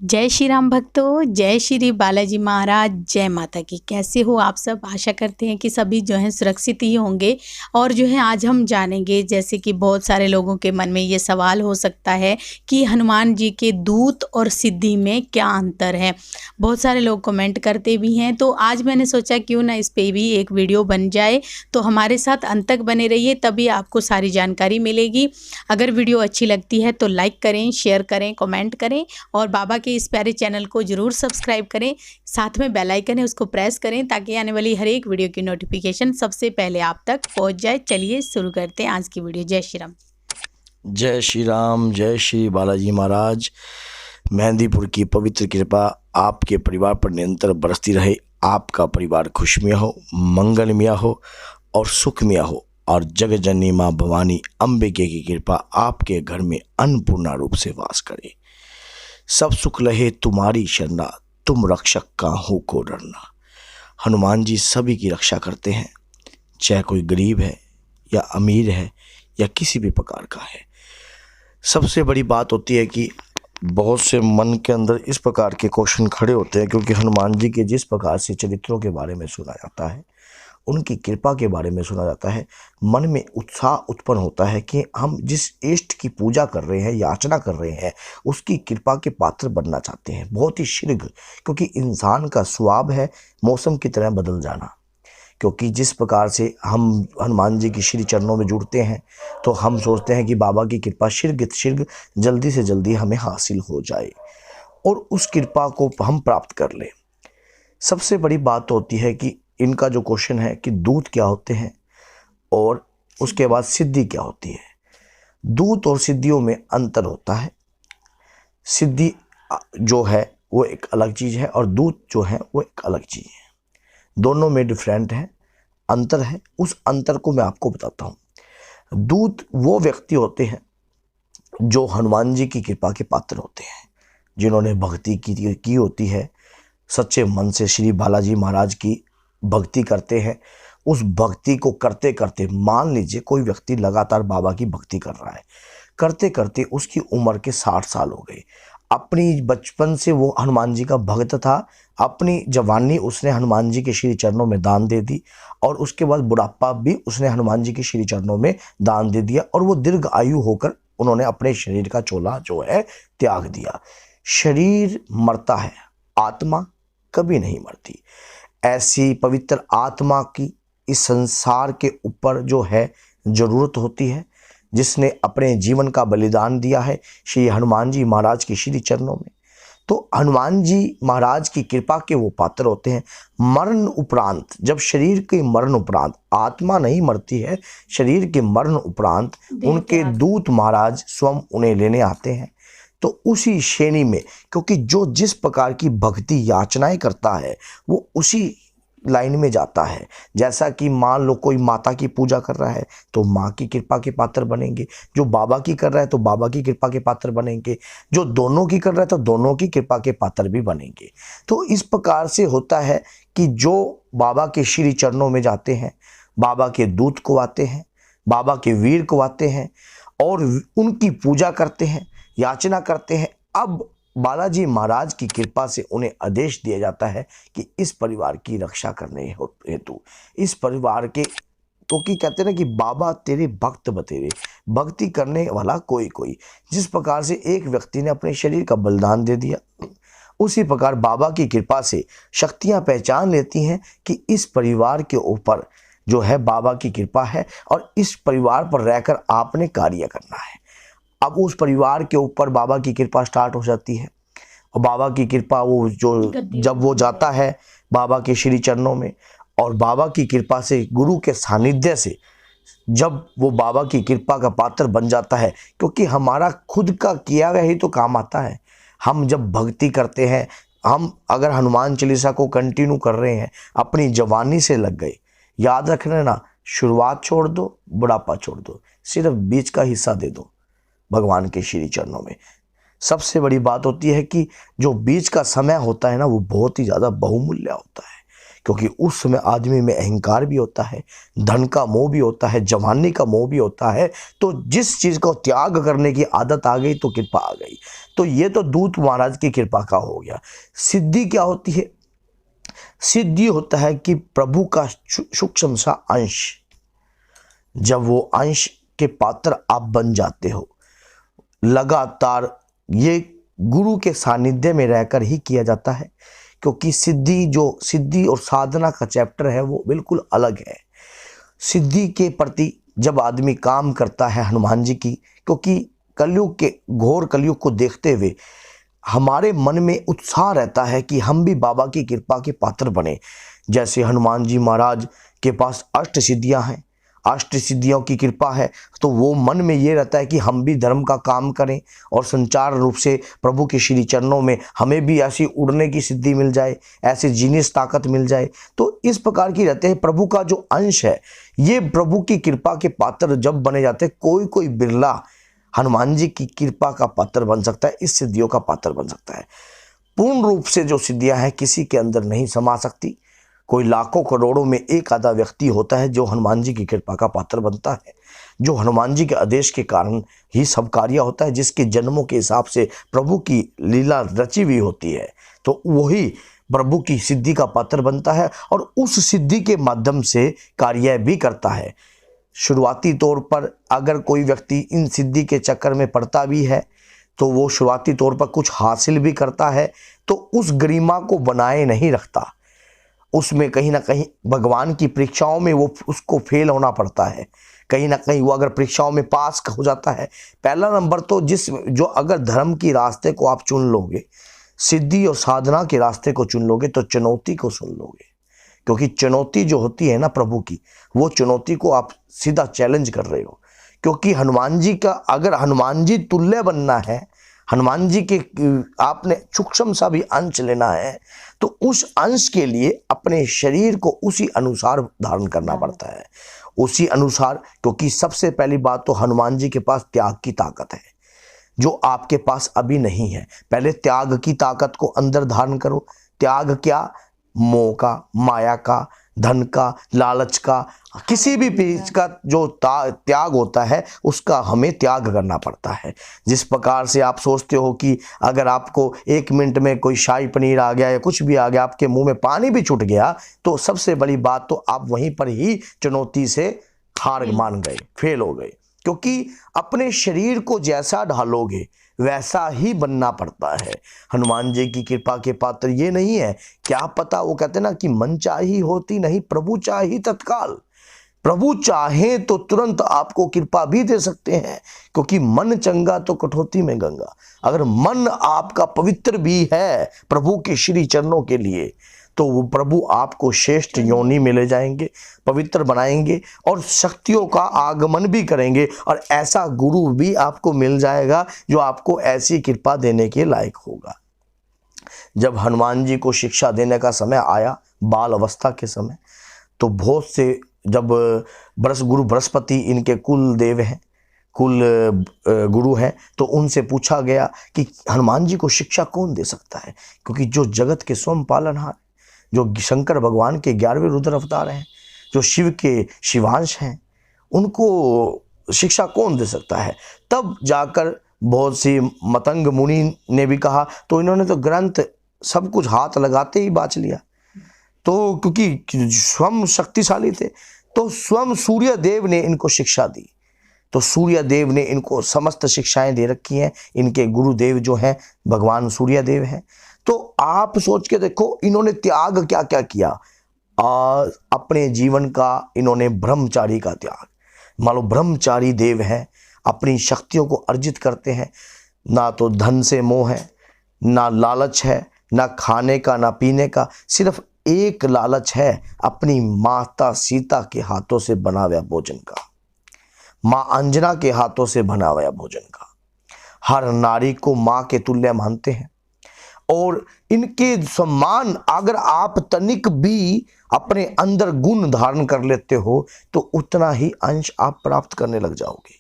जय श्री राम भक्तों, जय श्री बालाजी महाराज, जय माता की। कैसे हो आप सब? आशा करते हैं कि सभी जो हैं सुरक्षित ही होंगे। और जो है आज हम जानेंगे, जैसे कि बहुत सारे लोगों के मन में ये सवाल हो सकता है कि हनुमान जी के दूत और सिद्धि में क्या अंतर है। बहुत सारे लोग कमेंट करते भी हैं, तो आज मैंने सोचा क्यों ना इस पे भी एक वीडियो बन जाए। तो हमारे साथ अंत तक बने रहिए, तभी आपको सारी जानकारी मिलेगी। अगर वीडियो अच्छी लगती है तो लाइक करें, शेयर करें, कमेंट करें और बाबा के इस प्यारे चैनल को जरूर सब्सक्राइब करें। साथ में बेल आइकन है, उसको प्रेस करें ताकि आने वाली हर एक वीडियो की नोटिफिकेशन सबसे पहले आप तक पहुंच जाए। चलिए शुरू करते हैं आज की वीडियो। जय श्री राम। जय श्री राम, जय श्री बालाजी महाराज। मेहंदीपुर की पवित्र कृपा आपके परिवार पर निरंतर बरसती रहे। आपका परिवार खुशमय हो, मंगलमय हो और सुखमय हो। और जगत जननी माँ भवानी अंबिके की कृपा आपके घर में अन्नपूर्णा रूप से वास करे। सब सुख लहे तुम्हारी शरणा, तुम रक्षक काहू को डरना। हनुमान जी सभी की रक्षा करते हैं, चाहे कोई गरीब है या अमीर है या किसी भी प्रकार का है। सबसे बड़ी बात होती है कि बहुत से मन के अंदर इस प्रकार के क्वेश्चन खड़े होते हैं, क्योंकि हनुमान जी के जिस प्रकार से चरित्रों के बारे में सुना जाता है, उनकी कृपा के बारे में सुना जाता है, मन में उत्साह उत्पन्न होता है कि हम जिस इष्ट की पूजा कर रहे हैं, याचना कर रहे हैं, उसकी कृपा के पात्र बनना चाहते हैं बहुत ही शीघ्र। क्योंकि इंसान का स्वभाव है मौसम की तरह बदल जाना। क्योंकि जिस प्रकार से हम हनुमान जी की श्री चरणों में जुड़ते हैं, तो हम सोचते हैं कि बाबा की कृपा शीघ्र जल्दी से जल्दी हमें हासिल हो जाए और उस कृपा को हम प्राप्त कर लें। सबसे बड़ी बात होती है कि इनका जो क्वेश्चन है कि दूत क्या होते हैं और उसके बाद सिद्धि क्या होती है। दूत और सिद्धियों में अंतर होता है। सिद्धि जो है वो एक अलग चीज़ है और दूत जो है वो एक अलग चीज़ है। दोनों में डिफरेंट है, अंतर है। उस अंतर को मैं आपको बताता हूँ। दूत वो व्यक्ति होते हैं जो हनुमान जी की कृपा के पात्र होते हैं, जिन्होंने भक्ति की होती है, सच्चे मन से श्री बालाजी महाराज की भक्ति करते हैं। उस भक्ति को करते करते, मान लीजिए कोई व्यक्ति लगातार बाबा की भक्ति कर रहा है, करते करते उसकी उम्र के 60 साल हो गए। अपनी बचपन से वो हनुमान जी का भक्त था, अपनी जवानी उसने हनुमान जी के श्री चरणों में दान दे दी और उसके बाद बुढ़ापा भी उसने हनुमान जी के श्री चरणों में दान दे दिया और वो दीर्घ आयु होकर उन्होंने अपने शरीर का चोला जो है त्याग दिया। शरीर मरता है, आत्मा कभी नहीं मरती। ऐसी पवित्र आत्मा की इस संसार के ऊपर जो है जरूरत होती है, जिसने अपने जीवन का बलिदान दिया है श्री हनुमान जी महाराज के श्री चरणों में। तो हनुमान जी महाराज की कृपा के वो पात्र होते हैं। मरण उपरांत, जब शरीर के मरण उपरांत, आत्मा नहीं मरती है, शरीर के मरण उपरांत उनके दूत महाराज स्वयं उन्हें लेने आते हैं। तो उसी श्रेणी में, क्योंकि जो जिस प्रकार की भक्ति याचनाएं करता है वो उसी लाइन में जाता है। जैसा कि मान लो कोई माता की पूजा कर रहा है तो माँ की कृपा के पात्र बनेंगे, जो बाबा की कर रहा है तो बाबा की कृपा के पात्र बनेंगे, जो दोनों की कर रहा है तो दोनों की कृपा के पात्र भी बनेंगे। तो इस प्रकार से होता है कि जो बाबा के श्री चरणों में जाते हैं, बाबा के दूत को आते हैं, बाबा के वीर को आते हैं और उनकी पूजा करते हैं, याचना करते हैं। अब बालाजी महाराज की कृपा से उन्हें आदेश दिया जाता है कि इस परिवार की रक्षा करने हेतु, इस परिवार के, क्योंकि कहते हैं ना कि बाबा तेरे भक्त बतेरे, भक्ति करने वाला कोई कोई। जिस प्रकार से एक व्यक्ति ने अपने शरीर का बलिदान दे दिया, उसी प्रकार बाबा की कृपा से शक्तियां पहचान लेती हैं कि इस परिवार के ऊपर जो है बाबा की कृपा है और इस परिवार पर रहकर आपने कार्य करना है। अब उस परिवार के ऊपर बाबा की कृपा स्टार्ट हो जाती है और बाबा की कृपा वो जो जब वो जाता है बाबा के श्री चरणों में और बाबा की कृपा से, गुरु के सानिध्य से जब वो बाबा की कृपा का पात्र बन जाता है, क्योंकि हमारा खुद का किया हुआ ही तो काम आता है। हम जब भक्ति करते हैं, हम अगर हनुमान चालीसा को कंटिन्यू कर रहे हैं, अपनी जवानी से लग गए, याद रखना ना, शुरुआत छोड़ दो, बुढ़ापा छोड़ दो, सिर्फ बीच का हिस्सा दे दो भगवान के श्री चरणों में। सबसे बड़ी बात होती है कि जो बीच का समय होता है ना, वो बहुत ही ज़्यादा बहुमूल्य होता है, क्योंकि उस समय आदमी में अहंकार भी होता है, धन का मोह भी होता है, जवानी का मोह भी होता है। तो जिस चीज़ को त्याग करने की आदत आ गई तो कृपा आ गई। तो ये तो दूत महाराज की कृपा का हो गया। सिद्धि क्या होती है? सिद्धि होता है कि प्रभु का सूक्ष्म सा अंश, जब वो अंश के पात्र आप बन जाते हो, लगातार ये गुरु के सानिध्य में रहकर ही किया जाता है। क्योंकि सिद्धि और साधना का चैप्टर है वो बिल्कुल अलग है। सिद्धि के प्रति जब आदमी काम करता है हनुमान जी की, क्योंकि कलयुग के घोर कलयुग को देखते हुए हमारे मन में उत्साह रहता है कि हम भी बाबा की कृपा के पात्र बने। जैसे हनुमान जी महाराज के पास अष्ट सिद्धियां हैं, अष्ट सिद्धियों की कृपा है, तो वो मन में ये रहता है कि हम भी धर्म का काम करें और संचार रूप से प्रभु के श्री चरणों में हमें भी ऐसी उड़ने की सिद्धि मिल जाए, ऐसी जीनियस ताकत मिल जाए। तो इस प्रकार की रहते हैं। प्रभु का जो अंश है ये प्रभु की कृपा के पात्र जब बने जाते हैं, कोई बिरला हनुमान जी की कृपा का पात्र बन सकता है, इस सिद्धियों का पात्र बन सकता है। पूर्ण रूप से जो सिद्धियां हैं किसी के अंदर नहीं समा सकती। कोई लाखों करोड़ों में एक आधा व्यक्ति होता है जो हनुमान जी की कृपा का पात्र बनता है, जो हनुमान जी के आदेश के कारण ही सब कार्य होता है, जिसके जन्मों के हिसाब से प्रभु की लीला रची हुई होती है, तो वही प्रभु की सिद्धि का पात्र बनता है और उस सिद्धि के माध्यम से कार्य भी करता है। शुरुआती तौर पर अगर कोई व्यक्ति इन सिद्धि के चक्कर में पड़ता भी है तो वो शुरुआती तौर पर कुछ हासिल भी करता है, तो उस गरिमा को बनाए नहीं रखता। उसमें कहीं ना कहीं भगवान की परीक्षाओं में वो उसको फेल होना पड़ता है। कहीं ना कहीं वो अगर परीक्षाओं में पास हो जाता है, पहला नंबर तो जो अगर धर्म की रास्ते को आप चुन लोगे, सिद्धि और साधना के रास्ते को चुन लोगे, तो चुनौती को सुन लोगे। क्योंकि चुनौती जो होती है ना प्रभु की, वो चुनौती को आप सीधा चैलेंज कर रहे हो। क्योंकि हनुमान जी का अगर हनुमान जी तुल्य बनना है, हनुमान जी के आपने सूक्ष्म सा भी अंश लेना है, तो उस अंश के लिए अपने शरीर को उसी अनुसार धारण करना पड़ता है, उसी अनुसार। क्योंकि सबसे पहली बात तो हनुमान जी के पास त्याग की ताकत है, जो आपके पास अभी नहीं है। पहले त्याग की ताकत को अंदर धारण करो। त्याग क्या? मोह का, माया का, धन का, लालच का, किसी भी चीज का जो त्याग होता है उसका हमें त्याग करना पड़ता है। जिस प्रकार से आप सोचते हो कि अगर आपको 1 मिनट में कोई शाही पनीर आ गया या कुछ भी आ गया, आपके मुंह में पानी भी छूट गया, तो सबसे बड़ी बात तो आप वहीं पर ही चुनौती से हार मान गए, फेल हो गए। क्योंकि अपने शरीर को जैसा ढालोगे वैसा ही बनना पड़ता है। हनुमान जी की कृपा के पात्र ये नहीं है, क्या पता, वो कहते ना कि मन चाही होती नहीं, प्रभु चाही तत्काल। प्रभु चाहे तो तुरंत आपको कृपा भी दे सकते हैं, क्योंकि मन चंगा तो कठौती में गंगा। अगर मन आपका पवित्र भी है प्रभु के श्री चरणों के लिए, तो वो प्रभु आपको श्रेष्ठ योनि में ले जाएंगे, पवित्र बनाएंगे और शक्तियों का आगमन भी करेंगे। और ऐसा गुरु भी आपको मिल जाएगा जो आपको ऐसी कृपा देने के लायक होगा। जब हनुमान जी को शिक्षा देने का समय आया, बाल अवस्था के समय, तो बहुत से जब गुरु बृहस्पति इनके कुल देव हैं, कुल गुरु हैं, तो उनसे पूछा गया कि हनुमान जी को शिक्षा कौन दे सकता है। क्योंकि जो जगत के स्वयं पालनहार, जो शंकर भगवान के 11वें रुद्र अवतार हैं, जो शिव के शिवांश हैं, उनको शिक्षा कौन दे सकता है। तब जाकर बहुत सी मतंग मुनि ने भी कहा, तो इन्होंने तो ग्रंथ सब कुछ हाथ लगाते ही बाँच लिया। तो क्योंकि स्वयं शक्तिशाली थे, तो स्वयं सूर्य देव ने इनको शिक्षा दी। तो सूर्य देव ने इनको समस्त शिक्षाएं दे रखी हैं। इनके गुरुदेव जो हैं भगवान सूर्य देव हैं। तो आप सोच के देखो, इन्होंने त्याग क्या क्या किया। अपने जीवन का इन्होंने ब्रह्मचारी का त्याग, मान लो ब्रह्मचारी देव हैं, अपनी शक्तियों को अर्जित करते हैं। ना तो धन से मोह है, ना लालच है, ना खाने का, ना पीने का, सिर्फ एक लालच है, अपनी माता सीता के हाथों से बना हुआ भोजन का, माँ अंजना के हाथों से बना हुआ भोजन का। हर नारी को माँ के तुल्य मानते हैं और इनके सम्मान अगर आप तनिक भी अपने अंदर गुण धारण कर लेते हो तो उतना ही अंश आप प्राप्त करने लग जाओगे।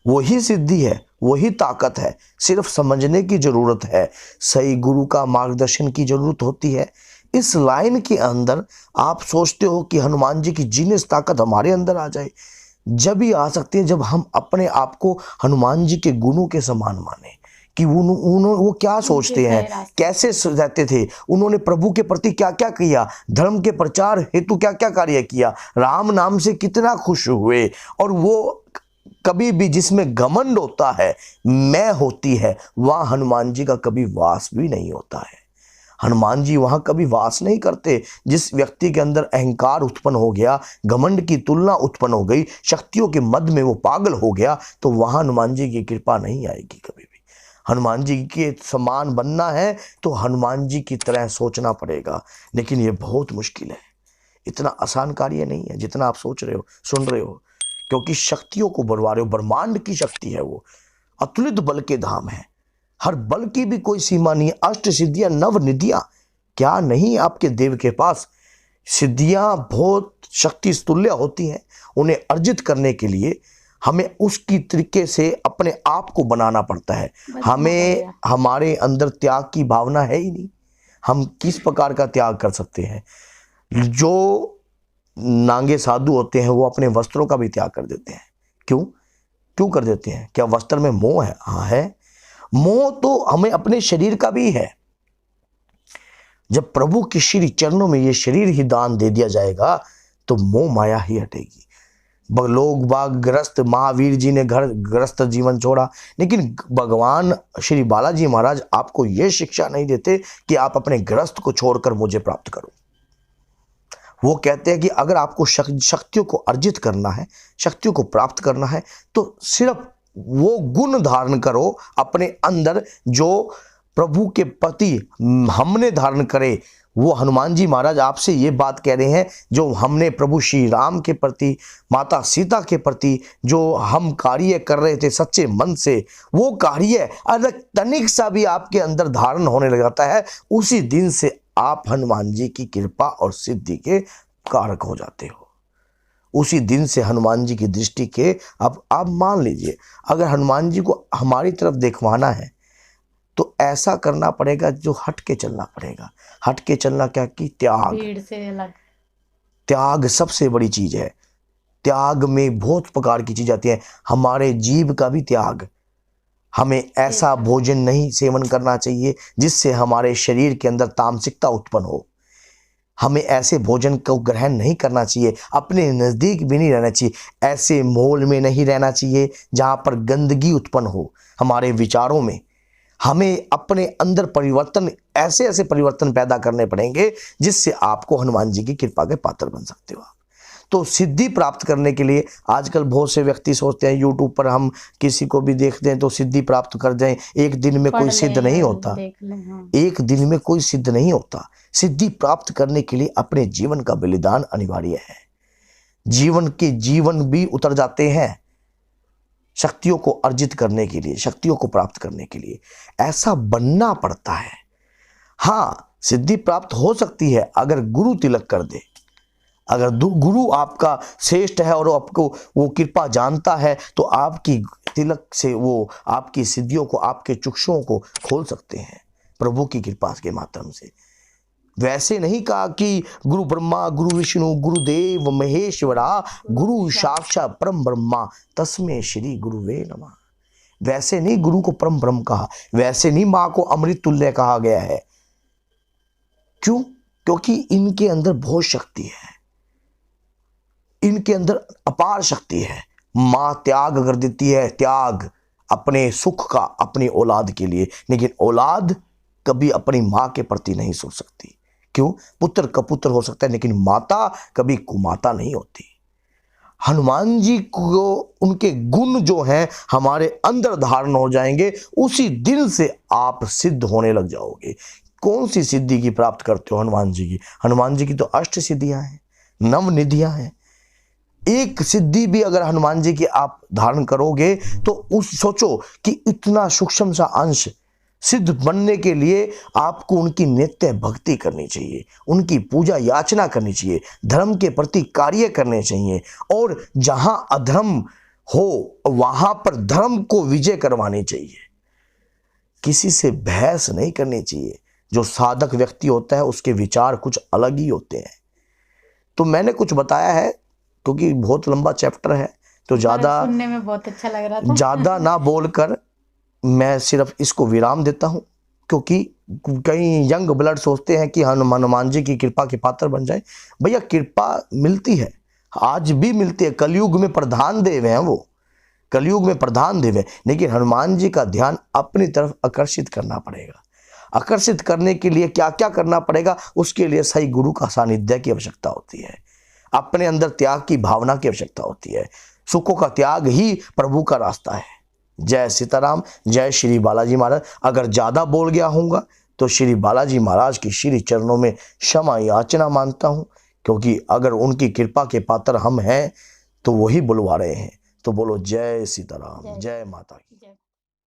वही सिद्धि है, वही ताकत है, सिर्फ समझने की जरूरत है, सही गुरु का मार्गदर्शन की जरूरत होती है। इस लाइन के अंदर आप सोचते हो कि हनुमान जी की जीनियस ताकत हमारे अंदर आ जाए, जब ही आ सकती है जब हम अपने आप को हनुमान जी के गुणों के समान माने कि वो क्या सोचते हैं, रास्ते। कैसे रहते थे, उन्होंने प्रभु के प्रति क्या क्या किया, धर्म के प्रचार हेतु क्या क्या कार्य किया, राम नाम से कितना खुश हुए। और वो कभी भी जिसमें घमंड होता है, मैं होती है, वहां हनुमान जी का कभी वास भी नहीं होता है। हनुमान जी वहां कभी वास नहीं करते। जिस व्यक्ति के अंदर अहंकार उत्पन्न हो गया, घमंड की तुलना उत्पन्न हो गई, शक्तियों के मद में वो पागल हो गया, तो वहां हनुमान जी की कृपा नहीं आएगी कभी भी। हनुमान जी के समान बनना है तो हनुमान जी की तरह सोचना पड़ेगा, लेकिन ये बहुत मुश्किल है। इतना आसान कार्य नहीं है जितना आप सोच रहे हो, सुन रहे हो, क्योंकि शक्तियों को बढ़वा रहे हो। ब्रह्मांड की शक्ति है वो, अतुलित बल के धाम है, हर बल की भी कोई सीमा नहीं। अष्ट सिद्धियां, नव निधियां, क्या नहीं आपके देव के पास। सिद्धियां बहुत शक्ति तुल्य होती हैं। उन्हें अर्जित करने के लिए हमें उसकी तरीके से अपने आप को बनाना पड़ता है। हमें, हमारे अंदर त्याग की भावना है ही नहीं। हम किस प्रकार का त्याग कर सकते हैं? जो नांगे साधु होते हैं वो अपने वस्त्रों का भी त्याग कर देते हैं। क्यों कर देते हैं? क्या वस्त्र में मोह है? हाँ है। मोह तो हमें अपने शरीर का भी है। जब प्रभु के श्री चरणों में ये शरीर ही दान दे दिया जाएगा तो मोह माया ही हटेगी। लोग बाग ग्रस्त, महावीर जी ने घर ग्रस्त जीवन छोड़ा, लेकिन भगवान श्री बालाजी महाराज आपको यह शिक्षा नहीं देते कि आप अपने ग्रस्त को छोड़कर मुझे प्राप्त करो। वो कहते हैं कि अगर आपको शक्तियों को अर्जित करना है, शक्तियों को प्राप्त करना है, तो सिर्फ वो गुण धारण करो अपने अंदर जो प्रभु के प्रति हमने धारण करे। वो हनुमान जी महाराज आपसे ये बात कह रहे हैं, जो हमने प्रभु श्री राम के प्रति, माता सीता के प्रति जो हम कार्य कर रहे थे सच्चे मन से, वो कार्य अगर तनिक सा भी आपके अंदर धारण होने लग जाता है, उसी दिन से आप हनुमान जी की कृपा और सिद्धि के कारक हो जाते हो। उसी दिन से हनुमान जी की दृष्टि के, अब आप मान लीजिए, अगर हनुमान जी को हमारी तरफ देखवाना है तो ऐसा करना पड़ेगा, जो हट के चलना पड़ेगा। हट के चलना क्या? कि त्याग। भीड़ से अलग। त्याग सबसे बड़ी चीज है। त्याग में बहुत प्रकार की चीज आती है। हमारे जीभ का भी त्याग। हमें ऐसा भोजन नहीं सेवन करना चाहिए जिससे हमारे शरीर के अंदर तामसिकता उत्पन्न हो। हमें ऐसे भोजन को ग्रहण नहीं करना चाहिए। अपने नज़दीक भी नहीं रहना चाहिए। ऐसे माहौल में नहीं रहना चाहिए जहाँ पर गंदगी उत्पन्न हो हमारे विचारों में। हमें अपने अंदर परिवर्तन, ऐसे ऐसे परिवर्तन पैदा करने पड़ेंगे जिससे आपको हनुमान जी की कृपा के पात्र बन सकते हो। तो सिद्धि प्राप्त करने के लिए आजकल बहुत से व्यक्ति सोचते हैं, यूट्यूब पर हम किसी को भी देखते हैं तो सिद्धि प्राप्त कर जाएं। एक दिन में कोई सिद्ध नहीं होता। एक दिन में कोई सिद्ध नहीं होता। सिद्धि प्राप्त करने के लिए अपने जीवन का बलिदान अनिवार्य है। जीवन भी उतर जाते हैं शक्तियों को अर्जित करने के लिए, शक्तियों को प्राप्त करने के लिए ऐसा बनना पड़ता है। हाँ, सिद्धि प्राप्त हो सकती है अगर गुरु तिलक कर दे। अगर गुरु आपका श्रेष्ठ है और आपको वो कृपा जानता है तो आपकी तिलक से वो आपकी सिद्धियों को, आपके चक्षुओं को खोल सकते हैं प्रभु की कृपा के माध्यम से। वैसे नहीं कहा कि गुरु ब्रह्मा गुरु विष्णु गुरुदेव महेश्वरा गुरु साक्षात परम ब्रह्मा तस्मै श्री गुरुवे नमः। वैसे नहीं गुरु को परम ब्रह्म कहा, वैसे नहीं माँ को अमृत तुल्य कहा गया है। क्यों? क्योंकि इनके अंदर बहुत शक्ति है, इनके अंदर अपार शक्ति है। माँ त्याग कर देती है, त्याग अपने सुख का अपनी औलाद के लिए, लेकिन औलाद कभी अपनी माँ के प्रति नहीं सोच सकती। क्यों? पुत्र कपुत्र हो सकता है लेकिन माता कभी कुमाता नहीं होती। हनुमान जी को उनके गुण जो हैं हमारे अंदर धारण हो जाएंगे, उसी दिन से आप सिद्ध होने लग जाओगे। कौन सी सिद्धि की प्राप्त करते हो? हनुमान जी की। हनुमान जी की तो अष्ट सिद्धियां हैं, नव निधियां हैं। एक सिद्धि भी अगर हनुमान जी की आप धारण करोगे तो उस सोचो कि इतना सूक्ष्म सा अंश सिद्ध बनने के लिए आपको उनकी नित्य भक्ति करनी चाहिए, उनकी पूजा याचना करनी चाहिए, धर्म के प्रति कार्य करने चाहिए, और जहां अधर्म हो वहां पर धर्म को विजय करवानी चाहिए। किसी से बहस नहीं करनी चाहिए। जो साधक व्यक्ति होता है उसके विचार कुछ अलग ही होते हैं। तो मैंने कुछ बताया है क्योंकि बहुत लंबा चैप्टर है, तो ज्यादा सुनने में बहुत अच्छा लग रहा था। ज्यादा ना बोलकर मैं सिर्फ इसको विराम देता हूँ, क्योंकि कई यंग ब्लड सोचते हैं कि हनुमान जी की कृपा के पात्र बन जाए। भैया कृपा मिलती है, आज भी मिलती है। कलयुग में प्रधान देव हैं वो, कलयुग में प्रधान देव है, लेकिन हनुमान जी का ध्यान अपनी तरफ आकर्षित करना पड़ेगा। आकर्षित करने के लिए क्या क्या करना पड़ेगा? उसके लिए सही गुरु का सानिध्य की आवश्यकता होती है, अपने अंदर त्याग की भावना की आवश्यकता होती है। सुखों का त्याग ही प्रभु का रास्ता है। जय सीताराम, जय श्री बालाजी महाराज। अगर ज़्यादा बोल गया होऊंगा तो श्री बालाजी महाराज की श्री चरणों में क्षमा याचना मांगता हूँ, क्योंकि अगर उनकी कृपा के पात्र हम हैं तो वही बुलवा रहे हैं। तो बोलो जय सीताराम, जय माता की।